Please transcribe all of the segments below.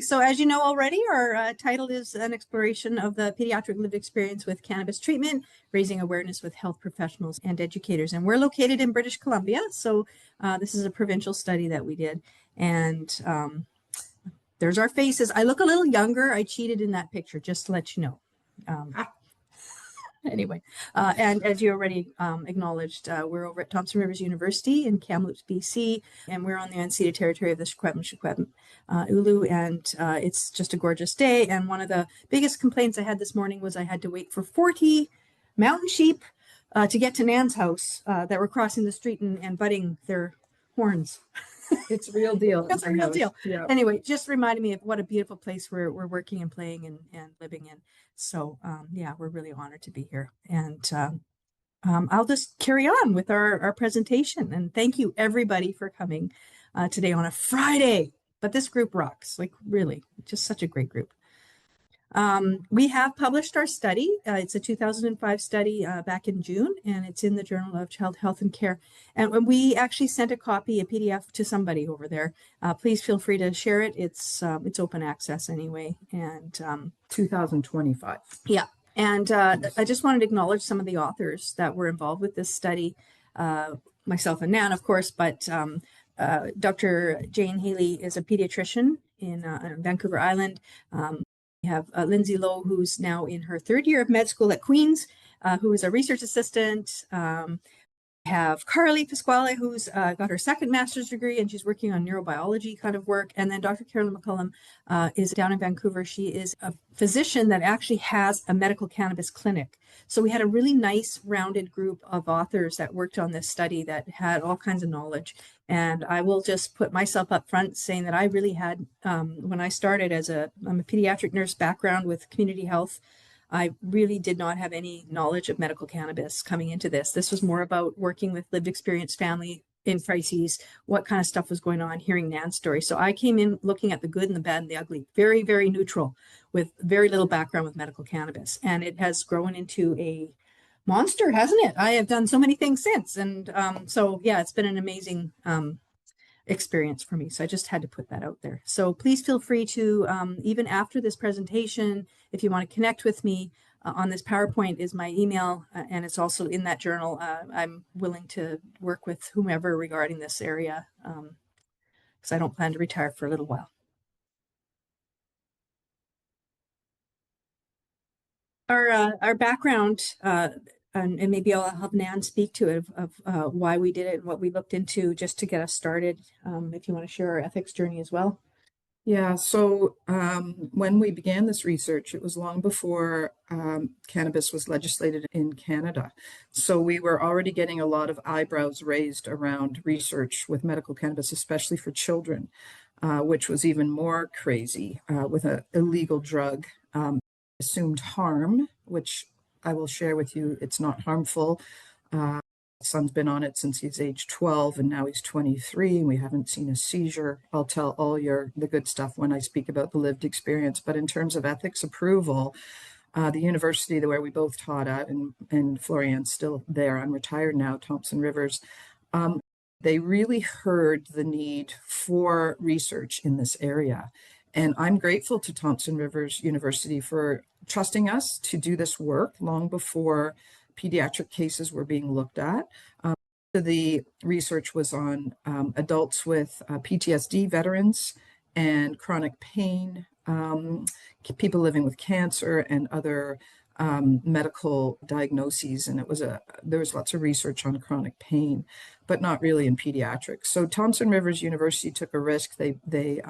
So as you know already, our title is an exploration of the pediatric lived experience with cannabis treatment, raising awareness with health professionals and educators. And we're located in British Columbia. So this is a provincial study that we did. And there's our faces. I look a little younger. I cheated in that picture, just to let you know. Anyway, and as you already acknowledged, we're over at Thompson Rivers University in Kamloops, BC, and we're on the unceded territory of the Secwepemc Ulu, and it's just a gorgeous day. And one of the biggest complaints I had this morning was I had to wait for 40 mountain sheep to get to Nan's house that were crossing the street and butting their horns. It's a real deal. It's a real deal. Yeah. Anyway, just reminded me of what a beautiful place we're working and playing and living in. So yeah, we're really honored to be here. And I'll just carry on with our presentation. And thank you everybody for coming today on a Friday. But this group rocks, like really, just such a great group. We have published our study. It's a 2005 study back in June, and it's in the Journal of Child Health and Care. And when we actually sent a copy, a PDF to somebody over there, please feel free to share it. It's open access anyway. And 2025. Yeah. And I just wanted to acknowledge some of the authors that were involved with this study, myself and Nan, of course, but Dr. Jane Haley is a pediatrician in Vancouver Island. We have Lindsay Lowe, who's now in her third year of med school at Queen's, who is a research assistant. We have Carly Pasquale, who's got her second master's degree, and she's working on neurobiology kind of work. And then Dr. Carolyn McCullum is down in Vancouver. She is a physician that actually has a medical cannabis clinic. So we had a really nice rounded group of authors that worked on this study that had all kinds of knowledge. And I will just put myself up front saying that I really had, when I started I'm a pediatric nurse background with community health, I really did not have any knowledge of medical cannabis coming into this. This was more about working with lived experience family in crises, what kind of stuff was going on, hearing Nan's story. So I came in looking at the good and the bad and the ugly, very, very neutral, with very little background with medical cannabis. And it has grown into a monster, hasn't it? I have done so many things since. And so, yeah, it's been an amazing experience for me. So I just had to put that out there. So please feel free to, even after this presentation, if you want to connect with me on this PowerPoint is my email, and it's also in that journal. I'm willing to work with whomever regarding this area because I don't plan to retire for a little while. Our background, and maybe I'll have Nan speak to it of why we did it and what we looked into just to get us started. If you want to share our ethics journey as well. Yeah, so when we began this research, it was long before cannabis was legislated in Canada. So we were already getting a lot of eyebrows raised around research with medical cannabis, especially for children, which was even more crazy with an illegal drug. Assumed harm, which I will share with you, it's not harmful. Son's been on it since he's age 12 and now he's 23 and we haven't seen a seizure. I'll tell all the good stuff when I speak about the lived experience. But in terms of ethics approval, the university where we both taught at, and Florriann's still there, I'm retired now, Thompson Rivers, they really heard the need for research in this area. And I'm grateful to Thompson Rivers University for trusting us to do this work long before pediatric cases were being looked at. The research was on adults with PTSD, veterans, and chronic pain, people living with cancer and other medical diagnoses. And there was lots of research on chronic pain, but not really in pediatrics. So Thompson Rivers University took a risk. They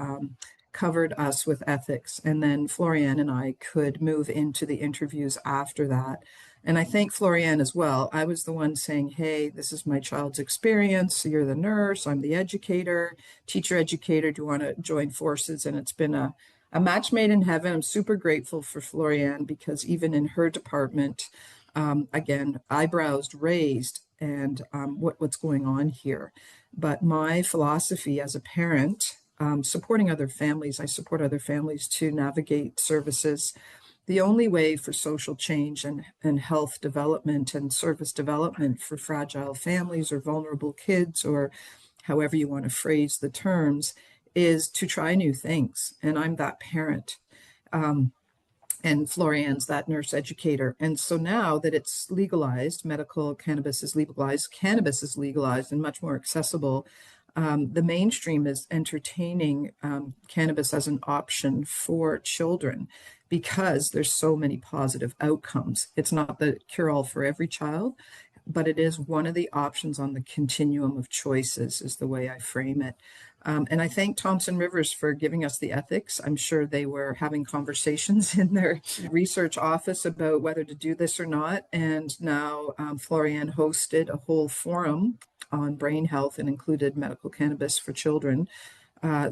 covered us with ethics, and then Florriann and I could move into the interviews after that. And I thank Florriann as well. I was the one saying, hey, this is my child's experience. You're the nurse, I'm the educator, teacher educator. Do you want to join forces? And it's been a match made in heaven. I'm super grateful for Florriann because even in her department, again, eyebrows raised and what's going on here. But my philosophy as a parent, supporting other families, I support other families to navigate services. The only way for social change and health development and service development for fragile families or vulnerable kids, or however you want to phrase the terms, is to try new things. And I'm that parent. And Florriann's that nurse educator. And so now that it's legalized, medical cannabis is legalized and much more accessible. The mainstream is entertaining cannabis as an option for children because there's so many positive outcomes. It's not the cure-all for every child, but it is one of the options on the continuum of choices, is the way I frame it. And I thank Thompson Rivers for giving us the ethics. I'm sure they were having conversations in their research office about whether to do this or not. And now Florriann hosted a whole forum on brain health and included medical cannabis for children.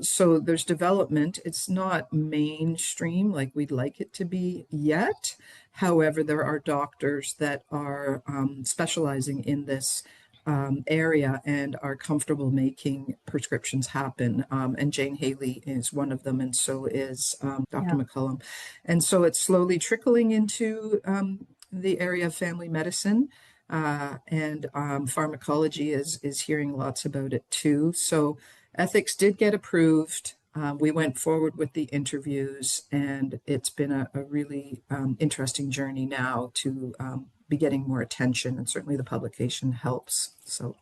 So there's development. It's not mainstream like we'd like it to be yet. However, there are doctors that are specializing in this area and are comfortable making prescriptions happen. And Jane Haley is one of them, and so is Dr. McCullum. And so it's slowly trickling into the area of family medicine. And pharmacology is hearing lots about it too. So ethics did get approved. We went forward with the interviews, and it's been a really interesting journey now to be getting more attention, and certainly the publication helps. So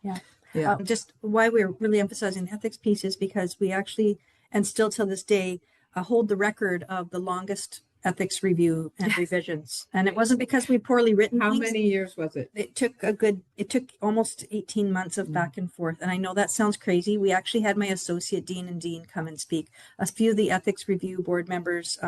just why we're really emphasizing the ethics piece is because we actually, and still till this day, hold the record of the longest ethics review and revisions. And it wasn't because we poorly written How things. many years was it? It took almost 18 months of back and forth. And I know that sounds crazy. We actually had my associate dean and dean come and speak. A few of the ethics review board members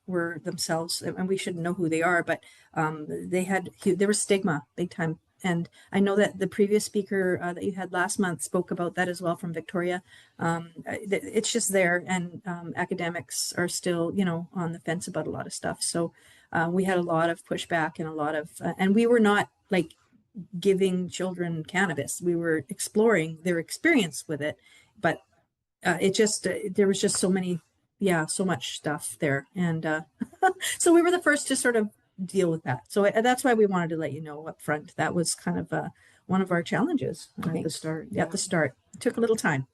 were themselves, and we shouldn't know who they are, but there was stigma big time. And I know that the previous speaker that you had last month spoke about that as well from Victoria. It's just there, and academics are still, on the fence about a lot of stuff. So we had a lot of pushback and a lot of, and we were not like giving children cannabis. We were exploring their experience with it, but there was just so much stuff there. And so we were the first to sort of deal with that. So that's why we wanted to let you know up front. That was kind of one of our challenges, I think. At the start. Yeah. At the start. It took a little time.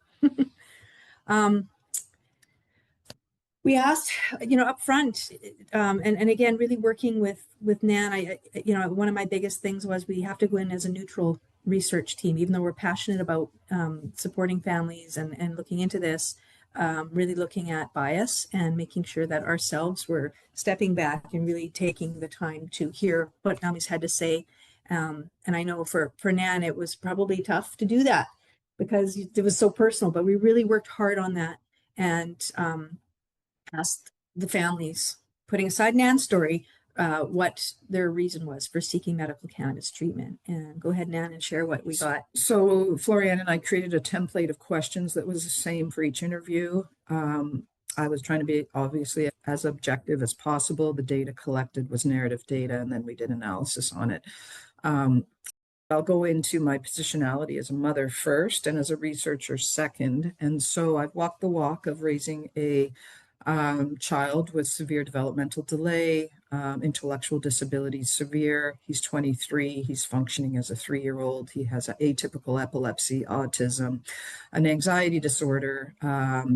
We asked, up front, and again, really working with Nan, one of my biggest things was we have to go in as a neutral research team, even though we're passionate about supporting families and looking into this. Really looking at bias and making sure that ourselves were stepping back and really taking the time to hear what families had to say. And I know for Nan, it was probably tough to do that because it was so personal, but we really worked hard on that and asked the families, putting aside Nan's story, what their reason was for seeking medical cannabis treatment. And go ahead, Nan, and share what we got. So Florriann and I created a template of questions that was the same for each interview. I was trying to be obviously as objective as possible. The data collected was narrative data, and then we did analysis on it. I'll go into my positionality as a mother first and as a researcher second. And so I've walked the walk of raising a child with severe developmental delay, intellectual disability severe. He's 23. He's functioning as a 3-year-old. He has atypical epilepsy, autism, an anxiety disorder.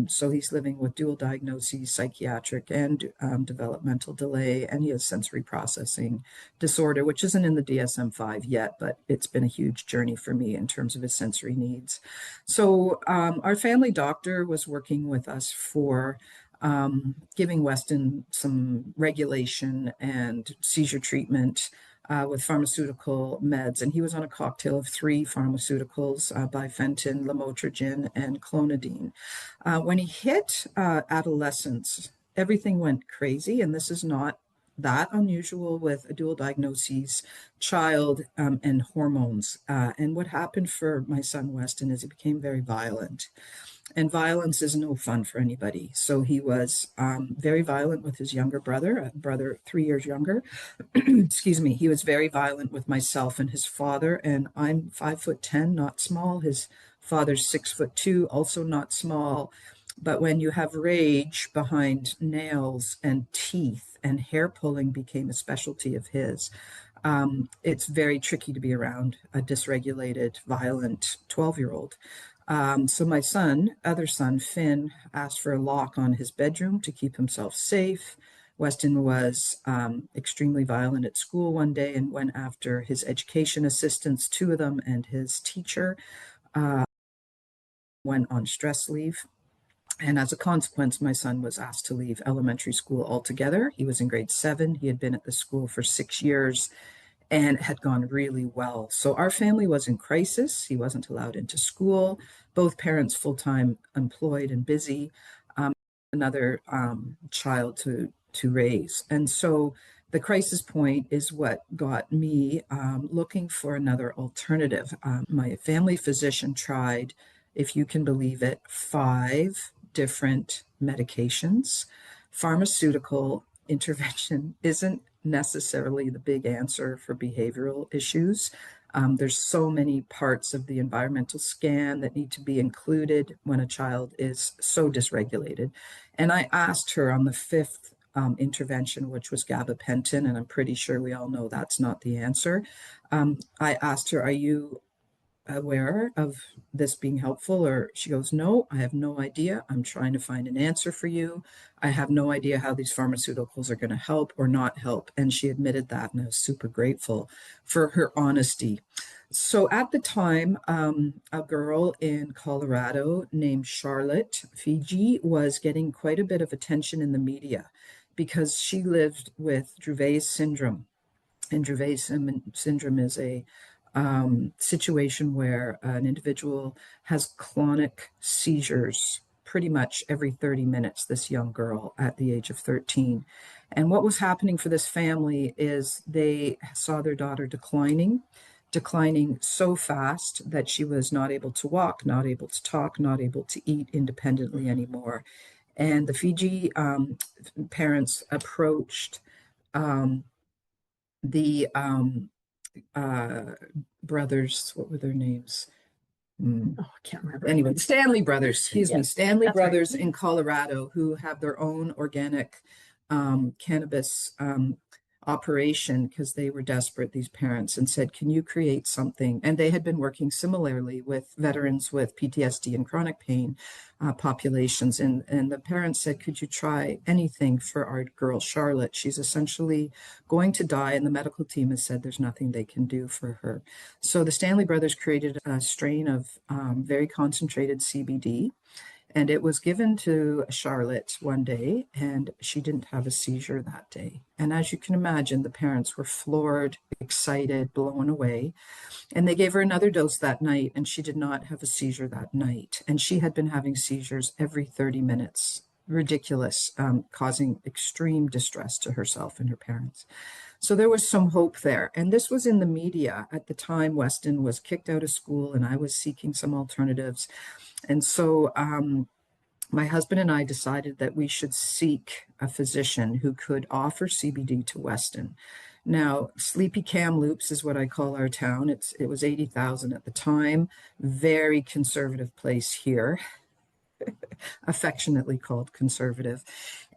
So he's living with dual diagnoses, psychiatric and developmental delay. And he has sensory processing disorder, which isn't in the DSM-5 yet, but it's been a huge journey for me in terms of his sensory needs. So our family doctor was working with us for giving Weston some regulation and seizure treatment with pharmaceutical meds. And he was on a cocktail of 3 pharmaceuticals, bifentin, lamotrigine, and clonidine. When he hit adolescence, everything went crazy. And this is not that unusual with a dual diagnoses child and hormones. And what happened for my son Weston is he became very violent. And violence is no fun for anybody. So he was very violent with his younger brother, a brother 3 years younger. Excuse me. He was very violent with myself and his father. And I'm 5'10", not small. His father's 6'2", also not small. But when you have rage behind nails and teeth, and hair pulling became a specialty of his, it's very tricky to be around a dysregulated, violent 12-year-old. So my other son, Finn, asked for a lock on his bedroom to keep himself safe. Weston was extremely violent at school one day and went after his education assistants, two of them, and his teacher. Went on stress leave. And as a consequence, my son was asked to leave elementary school altogether. He was in grade 7. He had been at the school for 6 years and it had gone really well. So our family was in crisis. He wasn't allowed into school. Both parents full-time employed and busy. Another child to raise. And so the crisis point is what got me looking for another alternative. My family physician tried, if you can believe it, 5 different medications. Pharmaceutical intervention isn't necessarily the big answer for behavioral issues. There's so many parts of the environmental scan that need to be included when a child is so dysregulated. And I asked her on the 5th intervention, which was gabapentin, and I'm pretty sure we all know that's not the answer. I asked her, are you aware of this being helpful? Or she goes, no, I have no idea. I'm trying to find an answer for you. I have no idea how these pharmaceuticals are going to help or not help. And she admitted that, and I was super grateful for her honesty. So at the time, a girl in Colorado named Charlotte Fiji was getting quite a bit of attention in the media because she lived with Dravet syndrome. And Dravet syndrome is a situation where an individual has clonic seizures pretty much every 30 minutes, this young girl at the age of 13. And what was happening for this family is they saw their daughter declining so fast that she was not able to walk, not able to talk, not able to eat independently anymore. And the Fiji parents approached the brothers, what were their names? Oh, I can't remember. Anyway, Stanley Brothers, excuse me, Stanley that's Brothers right. in Colorado, who have their own organic cannabis operation because they were desperate, these parents, and said, can you create something? And they had been working similarly with veterans with PTSD and chronic pain populations. And the parents said, could you try anything for our girl, Charlotte? She's essentially going to die, and the medical team has said there's nothing they can do for her. So the Stanley Brothers created a strain of very concentrated CBD, and it was given to Charlotte one day, and she didn't have a seizure that day. And as you can imagine, the parents were floored, excited, blown away. And they gave her another dose that night, and she did not have a seizure that night. And she had been having seizures every 30 minutes. Ridiculous, causing extreme distress to herself and her parents. So there was some hope there. And this was in the media. At the time, Weston was kicked out of school, and I was seeking some alternatives. And so my husband and I decided that we should seek a physician who could offer CBD to Weston. Now, Sleepy Kamloops is what I call our town. It was 80,000 at the time, very conservative place here, affectionately called conservative.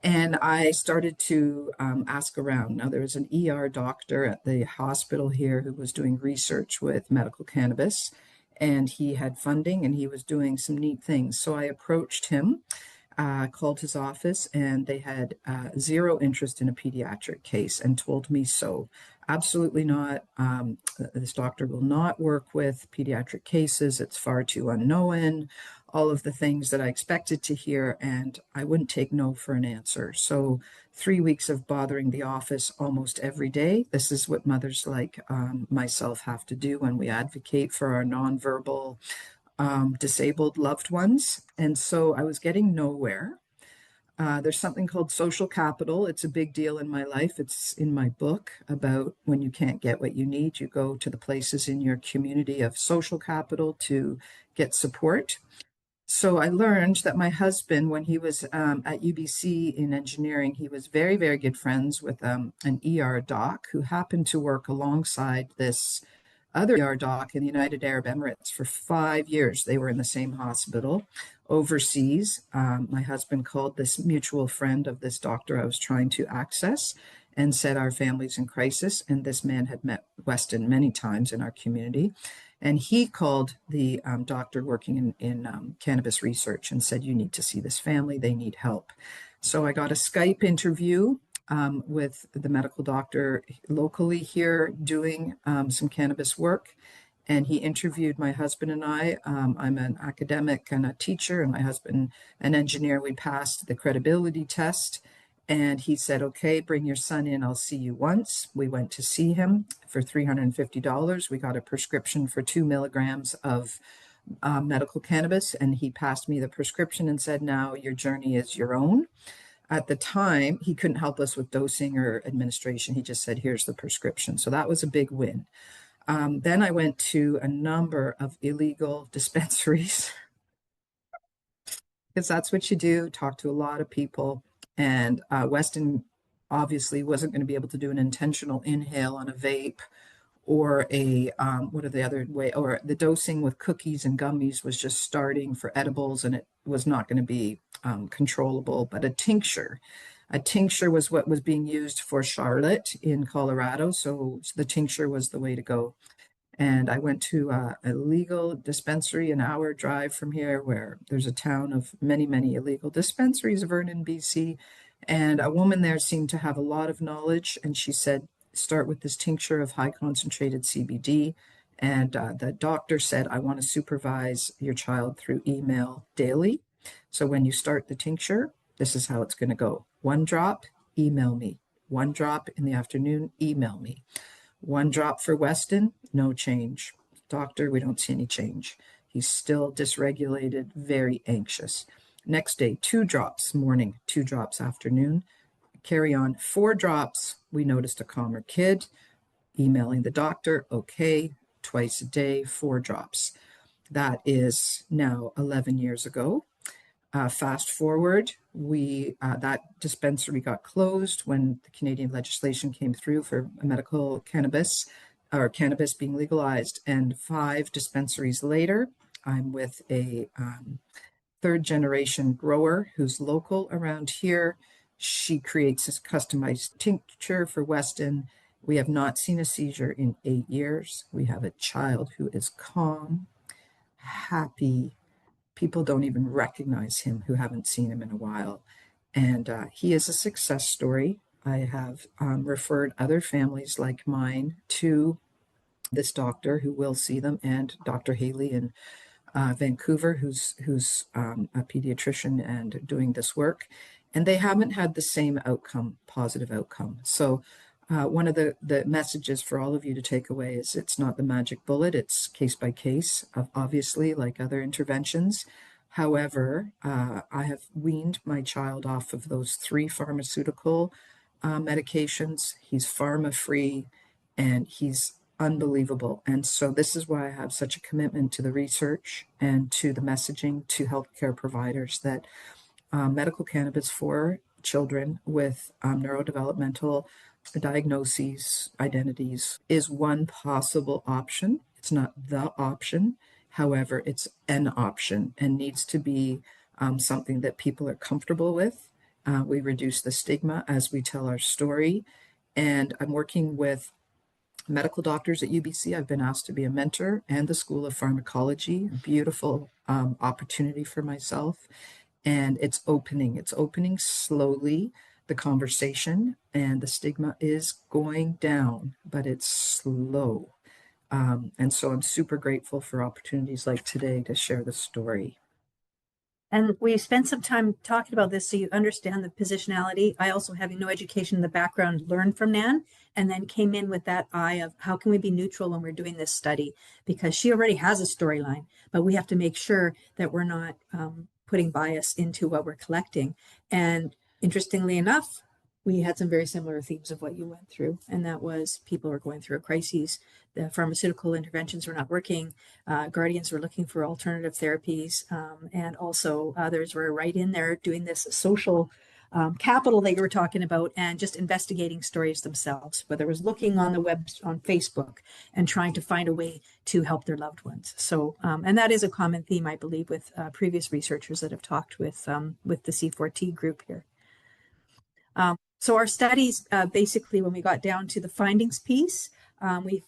And I started to ask around. Now, there was an ER doctor at the hospital here who was doing research with medical cannabis, and he had funding and he was doing some neat things. So I approached him, called his office, and they had zero interest in a pediatric case and told me so. Absolutely not. This doctor will not work with pediatric cases. It's far too unknown. All of the things that I expected to hear, and I wouldn't take no for an answer. So 3 weeks of bothering the office almost every day. This is what mothers like myself have to do when we advocate for our nonverbal disabled loved ones. And so I was getting nowhere. There's something called social capital. It's a big deal in my life. It's in my book about when you can't get what you need, you go to the places in your community of social capital to get support. So I learned that my husband, when he was at UBC in engineering, he was very, very good friends with an ER doc who happened to work alongside this other ER doc in the United Arab Emirates for 5 years. They were in the same hospital overseas. My husband called this mutual friend of this doctor I was trying to access and said, our family's in crisis. And this man had met Weston many times in our community. And he called the doctor working in cannabis research and said, you need to see this family. They need help. So I got a Skype interview with the medical doctor locally here doing some cannabis work. And he interviewed my husband and I. I'm an academic and a teacher, and my husband an engineer. We passed the credibility test. And he said, okay, bring your son in. I'll see you once. We went to see him for $350. We got a prescription for 2 milligrams of medical cannabis. And he passed me the prescription and said, now your journey is your own. At the time, he couldn't help us with dosing or administration. He just said, here's the prescription. So that was a big win. Then I went to a number of illegal dispensaries because that's what you do, talk to a lot of people. And Weston obviously wasn't going to be able to do an intentional inhale on a vape or a, what are the other way, or the dosing with cookies and gummies was just starting for edibles and it was not going to be controllable. But a tincture was what was being used for Charlotte in Colorado. So the tincture was the way to go. And I went to a legal dispensary an hour drive from here, where there's a town of many, many illegal dispensaries, Vernon, BC. And a woman there seemed to have a lot of knowledge. And she said, start with this tincture of high concentrated CBD. And the doctor said, I want to supervise your child through email daily. So when you start the tincture, this is how it's going to go. 1 drop, email me. 1 drop in the afternoon, email me. 1 drop for Weston, no change. Doctor, we don't see any change. He's still dysregulated, very anxious. Next day, 2 drops morning, 2 drops afternoon. Carry on, 4 drops. We noticed a calmer kid. Emailing the doctor, okay, twice a day, 4 drops. That is now 11 years ago. Fast forward, that dispensary got closed when the Canadian legislation came through for medical cannabis or cannabis being legalized. And 5 dispensaries later, I'm with a 3rd generation grower who's local around here. She creates this customized tincture for Weston. We have not seen a seizure in 8 years. We have a child who is calm, happy. People don't even recognize him who haven't seen him in a while. And he is a success story. I have referred other families like mine to this doctor who will see them, and Dr. Haley in Vancouver, who's a pediatrician and doing this work. And they haven't had the same outcome, positive outcome. So one of the messages for all of you to take away is it's not the magic bullet, it's case by case, obviously, like other interventions. However, I have weaned my child off of those 3 pharmaceutical medications. He's pharma-free and he's unbelievable. And so this is why I have such a commitment to the research and to the messaging to healthcare providers that medical cannabis for children with neurodevelopmental diagnoses, identities, is one possible option. It's not the option. However, it's an option and needs to be something that people are comfortable with. We reduce the stigma as we tell our story. And I'm working with medical doctors at UBC. I've been asked to be a mentor, and the School of Pharmacology, a beautiful opportunity for myself. And it's opening slowly, the conversation, and the stigma is going down, but it's slow. And so I'm super grateful for opportunities like today to share the story. And we spent some time talking about this so you understand the positionality. I also, having no education in the background, learned from Nan and then came in with that eye of how can we be neutral when we're doing this study? Because she already has a storyline, but we have to make sure that we're not putting bias into what we're collecting. And interestingly enough, we had some very similar themes of what you went through, and that was people were going through a crisis. The pharmaceutical interventions were not working. Guardians were looking for alternative therapies, and also others were right in there doing this social capital that you were talking about, and just investigating stories themselves, whether it was looking on the web, on Facebook, and trying to find a way to help their loved ones. So, and that is a common theme, I believe, with previous researchers that have talked with the C4T group here. So our studies, basically, when we got down to the findings piece,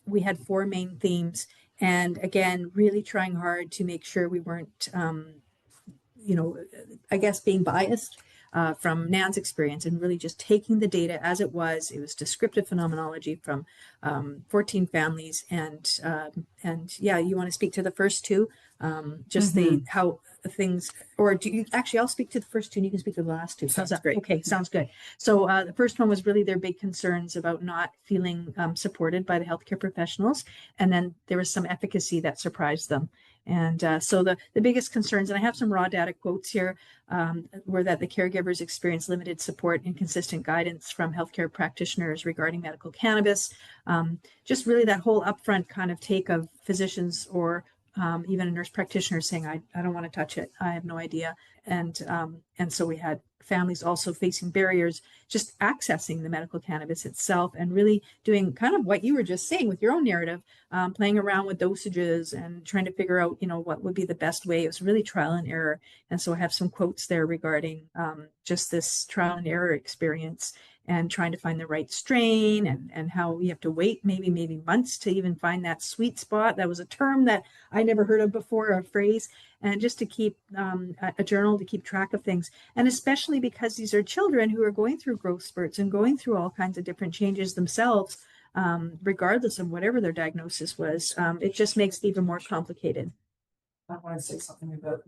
we had 4 main themes, and again, really trying hard to make sure we weren't, I guess, being biased from Nan's experience, and really just taking the data as it was. It was descriptive phenomenology from 14 families, and yeah, you want to speak to the first 2, just the how things, or do you actually? I'll speak to the first 2, and you can speak to the last 2. Sounds great. Okay, sounds good. So the first one was really their big concerns about not feeling supported by the healthcare professionals, and then there was some efficacy that surprised them. And so the biggest concerns, and I have some raw data quotes here, were that the caregivers experienced limited support and consistent guidance from healthcare practitioners regarding medical cannabis. Just really that whole upfront kind of take of physicians or even a nurse practitioner saying, I don't want to touch it. I have no idea. And so we had families also facing barriers, just accessing the medical cannabis itself, and really doing kind of what you were just saying with your own narrative, playing around with dosages and trying to figure out, what would be the best way. It was really trial and error. And so I have some quotes there regarding just this trial and error experience, and trying to find the right strain, and how we have to wait maybe months to even find that sweet spot. That was a term that I never heard of before, a phrase, and just to keep a journal to keep track of things. And especially because these are children who are going through growth spurts and going through all kinds of different changes themselves, regardless of whatever their diagnosis was, it just makes it even more complicated. I want to say something about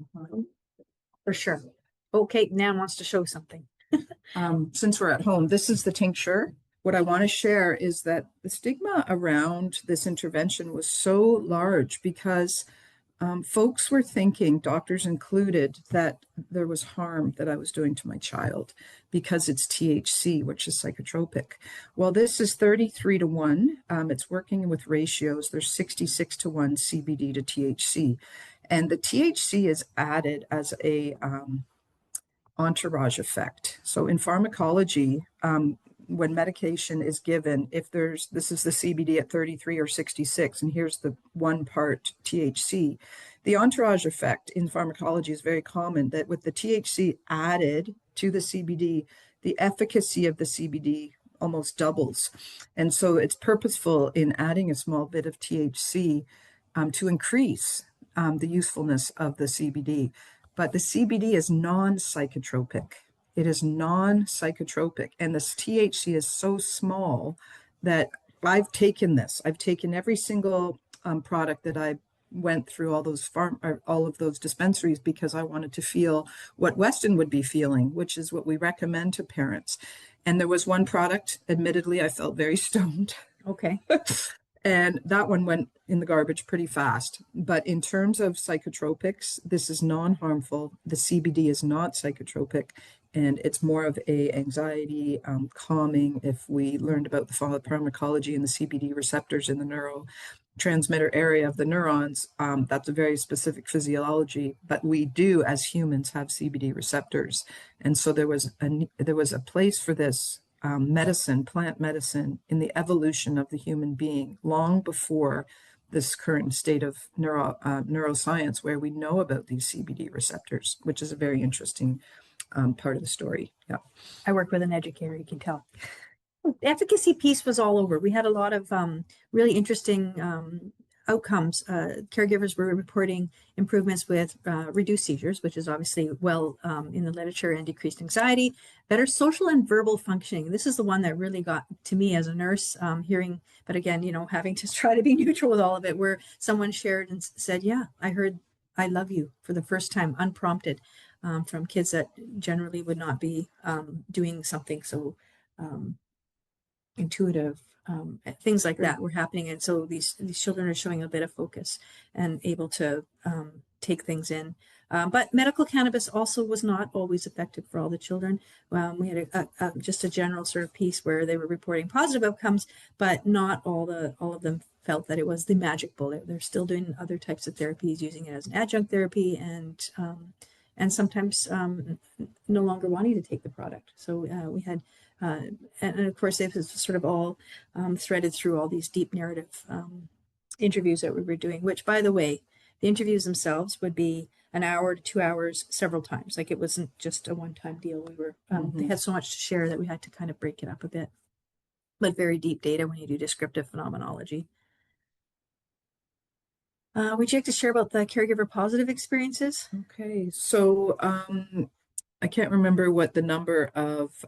For sure. Okay, Nan wants to show something. Since we're at home, this is the tincture. What I want to share is that the stigma around this intervention was so large because folks were thinking, doctors included, that there was harm that I was doing to my child because it's THC, which is psychotropic. Well, this is 33-1. It's working with ratios. There's 66-1 CBD to THC. And the THC is added as a entourage effect. So in pharmacology, when medication is given, this is the CBD at 33 or 66, and here's the 1 part THC. The entourage effect in pharmacology is very common, that with the THC added to the CBD, the efficacy of the CBD almost doubles. And so it's purposeful in adding a small bit of THC to increase the usefulness of the CBD. But the CBD is non-psychotropic. It is non-psychotropic. And the THC is so small that I've taken this. I've taken every single product that I went through all of those dispensaries, because I wanted to feel what Weston would be feeling, which is what we recommend to parents. And there was one product, admittedly, I felt very stoned. Okay. And that one went in the garbage pretty fast. But in terms of psychotropics, this is non-harmful. The CBD is not psychotropic, and it's more of a anxiety calming. If we learned about the pharmacology and the CBD receptors in the neurotransmitter area of the neurons, that's a very specific physiology. But we do, as humans, have CBD receptors, and so there was a place for this plant medicine, in the evolution of the human being, long before this current state of neuroscience, where we know about these CBD receptors, which is a very interesting part of the story. Yeah, I work with an educator, you can tell. The efficacy piece was all over. We had a lot of really interesting outcomes. Caregivers were reporting improvements with reduced seizures, which is obviously well in the literature, and decreased anxiety, better social and verbal functioning. This is the one that really got to me as a nurse, hearing, but again, having to try to be neutral with all of it, where someone shared and said, yeah, I heard I love you for the first time, unprompted, from kids that generally would not be doing something so intuitive. Things like that were happening, and so these children are showing a bit of focus and able to take things in. But medical cannabis also was not always effective for all the children. We had just a general sort of piece where they were reporting positive outcomes, but not all of them felt that it was the magic bullet. They're still doing other types of therapies, using it as an adjunct therapy, and sometimes no longer wanting to take the product. So we had. And of course, it was sort of all threaded through all these deep narrative interviews that we were doing, which, by the way, the interviews themselves would be an hour to 2 hours several times. Like it wasn't just a one-time deal. We were, they had so much to share that we had to kind of break it up a bit, but very deep data when you do descriptive phenomenology. Would you like to share about the caregiver positive experiences? Okay, so I can't remember what the number of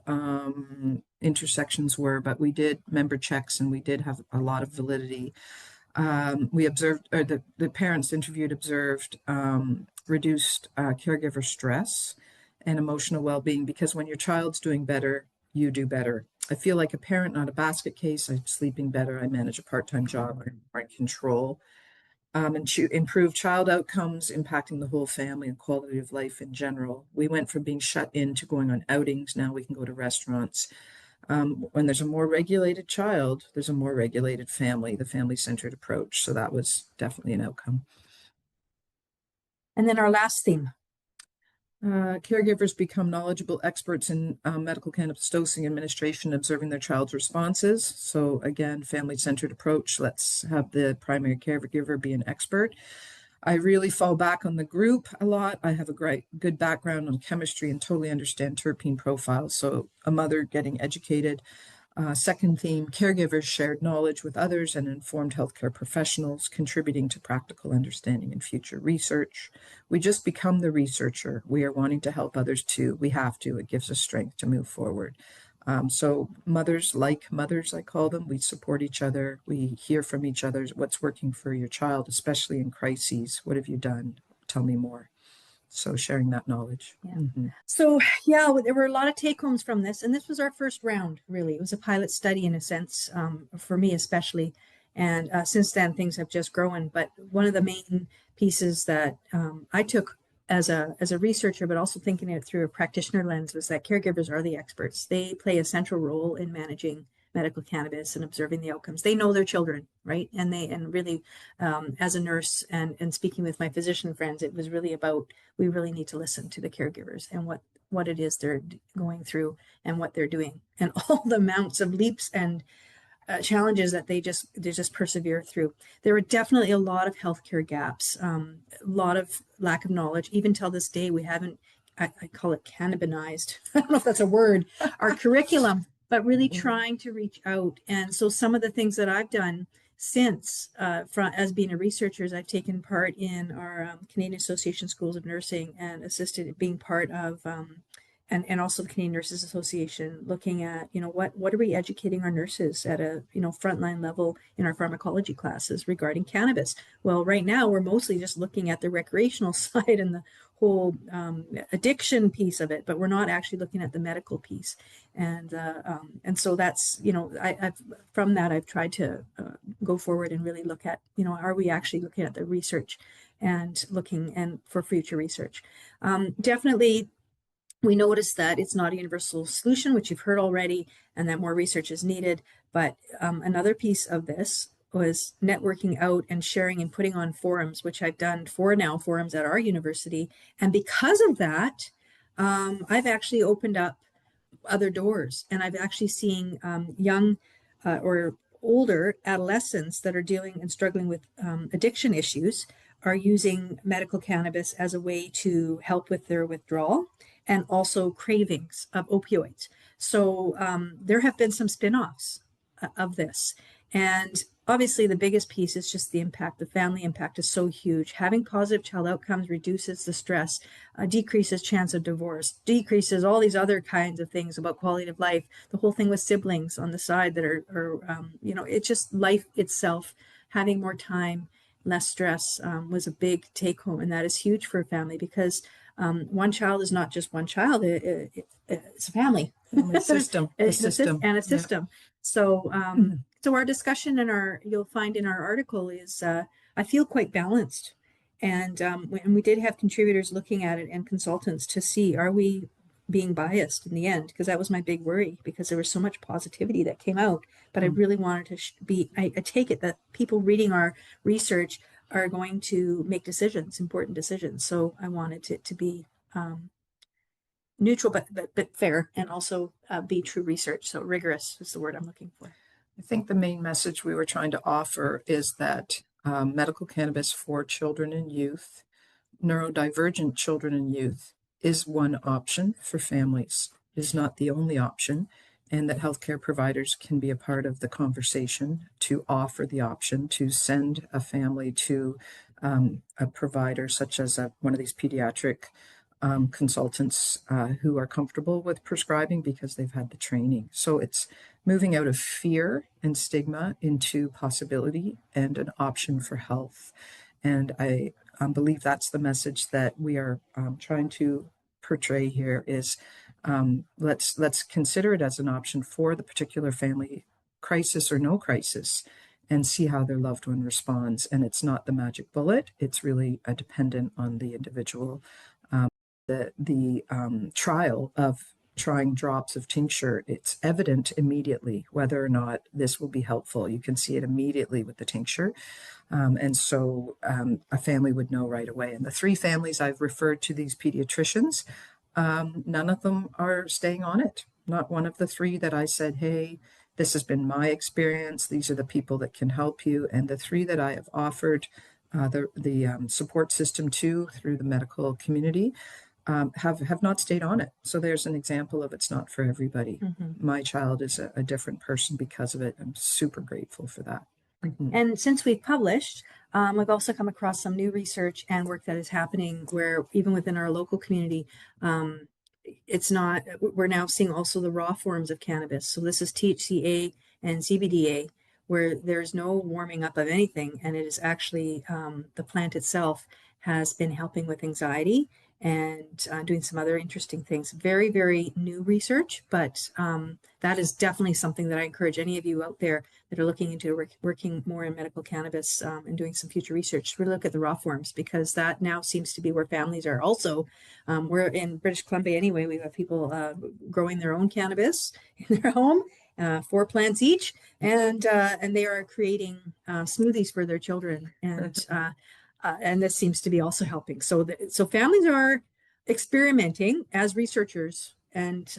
intersections were, but we did member checks and we did have a lot of validity. We observed, or the parents interviewed observed reduced caregiver stress and emotional well-being, because when your child's doing better, you do better. I feel like a parent, not a basket case. I'm sleeping better. I manage a part-time job. I'm more in control. And to improve child outcomes, impacting the whole family and quality of life in general. We went from being shut in to going on outings. Now we can go to restaurants. When there's a more regulated child, there's a more regulated family, the family-centered approach. So that was definitely an outcome. And then our last theme. Caregivers become knowledgeable experts in medical cannabis dosing, administration, observing their child's responses. So again, family-centered approach. Let's have the primary caregiver be an expert. I really fall back on the group a lot. I have a good background on chemistry and totally understand terpene profiles. So a mother getting educated. Second theme, caregivers shared knowledge with others and informed healthcare professionals, contributing to practical understanding and future research. We just become the researcher. We are wanting to help others too. We have to. It gives us strength to move forward. So mothers, like mothers, I call them, we support each other. We hear from each other what's working for your child, especially in crises. What have you done? Tell me more. So sharing that knowledge. Yeah. So yeah, there were a lot of take homes from this, and this was our first round, really. It was a pilot study in a sense, for me especially. And since then, things have just grown. But one of the main pieces that I took as a researcher, but also thinking it through a practitioner lens, was that caregivers are the experts. They play a central role in managing medical cannabis and observing the outcomes. They know their children, right? And really, as a nurse and speaking with my physician friends, it was really about, we really need to listen to the caregivers and what it is they're going through and what they're doing, and all the amounts of leaps and challenges that they just persevere through. There were definitely a lot of healthcare gaps, a lot of lack of knowledge. Even till this day, we haven't, I call it cannabinized. I don't know if that's a word, our curriculum, but really trying to reach out. And so some of the things that I've done since, as being a researcher, is I've taken part in our Canadian Association Schools of Nursing and assisted being part of, and also the Canadian Nurses Association, looking at, what are we educating our nurses at a, frontline level in our pharmacology classes regarding cannabis? Well, right now we're mostly just looking at the recreational side and the whole addiction piece of it, but we're not actually looking at the medical piece. And so that's, from that, I've tried to go forward and really look at, are we actually looking at the research and looking for future research? Definitely, we noticed that it's not a universal solution, which you've heard already, and that more research is needed. But another piece of this was networking out and sharing and putting on forums, which I've done 4 forums at our university. And because of that, I've actually opened up other doors, and I've actually seen young or older adolescents that are dealing and struggling with addiction issues are using medical cannabis as a way to help with their withdrawal and also cravings of opioids. So there have been some spin-offs of this. And obviously the biggest piece is just the impact. The family impact is so huge. Having positive child outcomes reduces the stress, decreases chance of divorce, decreases all these other kinds of things about quality of life. The whole thing with siblings on the side that are it's just life itself. Having more time, less stress was a big take home. And that is huge for a family, because one child is not just one child. It's a family. A system. A system. Yeah. So, so our discussion you'll find in our article is, I feel quite balanced. And we did have contributors looking at it and consultants to see, are we being biased in the end? Because that was my big worry, because there was so much positivity that came out. But I really wanted to I take it that people reading our research are going to make decisions, important decisions. So I wanted it to be neutral, but fair, and also be true research. So rigorous is the word I'm looking for. I think the main message we were trying to offer is that medical cannabis for children and youth, neurodivergent children and youth is one option for families, is not the only option, and that healthcare providers can be a part of the conversation to offer the option to send a family to a provider such as one of these pediatric consultants who are comfortable with prescribing because they've had the training. So it's moving out of fear and stigma into possibility and an option for health. And I believe that's the message that we are trying to portray here is let's consider it as an option for the particular family, crisis or no crisis, and see how their loved one responds. And it's not the magic bullet. It's really dependent on the individual. The trial of trying drops of tincture, it's evident immediately whether or not this will be helpful. You can see it immediately with the tincture. And so a family would know right away. And the 3 families I've referred to, these pediatricians, none of them are staying on it. Not one of the 3 that I said, hey, this has been my experience. These are the people that can help you. And the 3 that I have offered the support system to through the medical community have not stayed on it. So there's an example of it's not for everybody. Mm-hmm. My child is a different person because of it. I'm super grateful for that. Mm-hmm. And since we've published, we've also come across some new research and work that is happening where even within our local community, we're now seeing also the raw forms of cannabis. So this is THCA and CBDA, where there's no warming up of anything. And it is actually the plant itself has been helping with anxiety and doing some other interesting things. Very, very new research, but that is definitely something that I encourage any of you out there that are looking into working more in medical cannabis and doing some future research to really look at the raw forms, because that now seems to be where families are also. We're in British Columbia anyway, we have people growing their own cannabis in their home, 4 plants each, and they are creating smoothies for their children. And this seems to be also helping. So families are experimenting as researchers and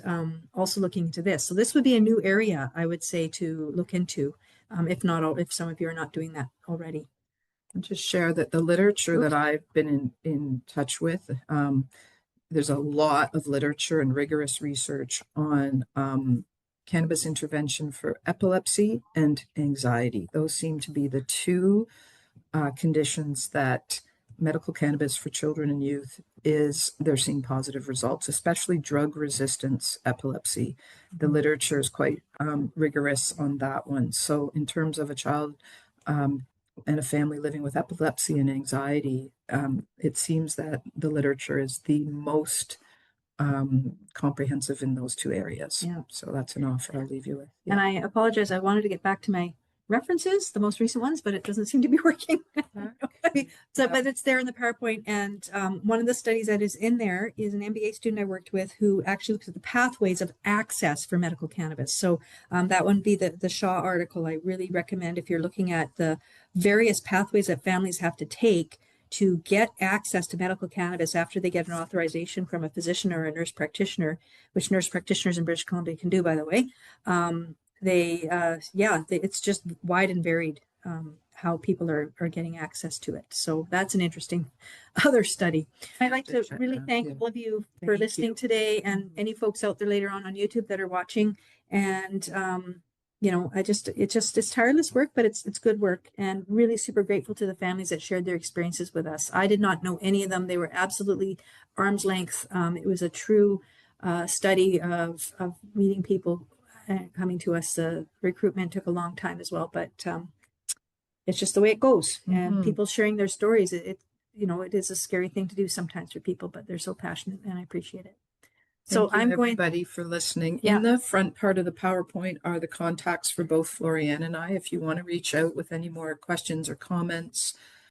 also looking into this. So this would be a new area, I would say, to look into, if some of you are not doing that already. I'll just share that the literature that I've been in touch with, there's a lot of literature and rigorous research on cannabis intervention for epilepsy and anxiety. Those seem to be the 2 conditions that medical cannabis for children and youth they're seeing positive results, especially drug resistance epilepsy. The literature is quite rigorous on that one. So in terms of a child and a family living with epilepsy and anxiety, it seems that the literature is the most comprehensive in those 2 areas. Yeah. So that's an offer I'll leave you with. Yeah. And I apologize. I wanted to get back to my references, the most recent ones, but it doesn't seem to be working. But it's there in the PowerPoint. And one of the studies that is in there is an MBA student I worked with who actually looks at the pathways of access for medical cannabis. So that would be the Shaw article. I really recommend if you're looking at the various pathways that families have to take to get access to medical cannabis after they get an authorization from a physician or a nurse practitioner, which nurse practitioners in British Columbia can do, by the way. It's just wide and varied how people are getting access to it. So that's an interesting other study. I'd like to really thank all of you for listening today, and any folks out there later on YouTube that are watching. And it's tireless work, but it's good work, and really super grateful to the families that shared their experiences with us. I did not know any of them. They were absolutely arm's length. It was a true study of meeting people coming to us. The recruitment took a long time as well, but it's just the way it goes. And people sharing their stories, it is a scary thing to do sometimes for people, but they're so passionate, and I appreciate it. Thank you, everybody, for listening. Yeah. In the front part of the PowerPoint are the contacts for both Florriann and I. If you want to reach out with any more questions or comments,